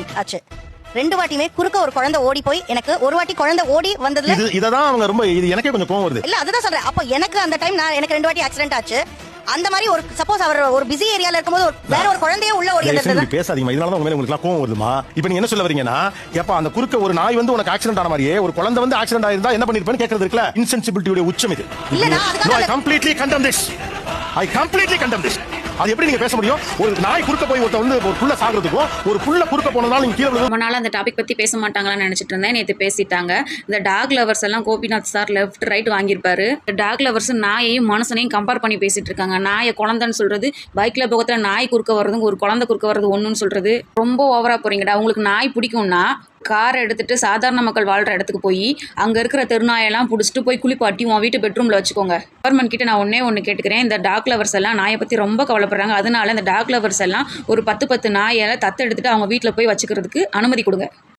Accident ஆச்சு. 2 வாட்டியுமே குறுக்க ஒரு குழந்தை ஓடி போய் எனக்கு ஒரு வாட்டி குழந்தை ஓடி வந்ததுல இததான் அவங்க ரொம்ப எனக்கே கொஞ்சம் கோவம் வருது. இல்ல அதுதான் சொல்றேன். அப்ப எனக்கு அந்த டைம் எனக்கு 2 வாட்டி ஆக்சிடென்ட் ஆச்சு. அந்த மாதிரி ஒரு சப்போஸ் அவர் ஒரு பிஸி ஏரியால இருக்கும்போது வேற ஒரு குழந்தையே உள்ள ஓடி வந்தது. பேசாதீங்க, இதனால உங்க மேல உங்களுக்கு கோவம் வருதுமா? இப்போ நீங்க என்ன சொல்ல வரீங்கன்னா, எப்ப அந்த குறுக்க ஒரு நாய் வந்து உனக்கு ஆக்சிடென்ட் ஆன மாதிரியே ஒரு குழந்தை வந்து ஆக்சிடென்ட் ஆயிருந்தா என்ன பண்ணிருப்பேன்னு கேக்குறது இருக்குல. இன்சென்சிபிலிட்டியோட உச்சம் இது. இல்ல நான் அதுக்காக I completely condemn this. I completely condemn this. அது எப்படி நீங்க பேச முடியும்? ஒரு நாய் குறுக்க போய் ஒருத்த வந்து ஒரு புள்ள சாகுறதுக்கும் ஒரு புள்ள குறுக்க போனதால நீங்க கீழ விழுந்து. ரொம்ப நாள் அந்த டாபிக் பத்தி பேச மாட்டாங்களான்னு நினைச்சிட்டு இருந்தேன். நேற்று பேசிட்டாங்க. இந்த டாக் லவர்ஸ் எல்லாம் கோபிநாத் சார் லெஃப்ட் ரைட் வாங்கியிருப்பாரு. டாக் லவர்ஸ் நாயையும் மனுஷனையும் கம்பேர் பண்ணி பேசிட்டு இருக்காங்க. நாயை குழந்தைன்னு சொல்றது, பைக்ல போகத்துல நாய் குறுக்க வர்றதும் ஒரு குழந்தை குறுக்க வர்றது ஒண்ணுன்னு சொல்றது ரொம்ப ஓவரா போறீங்கடா. உங்களுக்கு நாய் பிடிக்கும்னா காரை எடுத்துட்டு சாதாரண மக்கள் வாழ்ற இடத்துக்கு போய் அங்க இருக்கிற தெருநாயெல்லாம் பிடிச்சிட்டு போய் குளிப்பாட்டி உன் வீட்டு பெட்ரூம்ல வச்சுக்கோங்க. கவர்மெண்ட் கிட்ட நான் ஒண்ணு கேட்டுக்கிறேன். இந்த டாக் லவர்ஸ் எல்லாம் நாயை பத்தி ரொம்ப கவலைப்படுறாங்க. அதனால இந்த டாக் லவர்ஸ் எல்லாம் ஒரு 10 நாயை தத்து எடுத்துட்டு அவங்க வீட்டுல போய் வச்சுக்கிறதுக்கு அனுமதி கொடுங்க.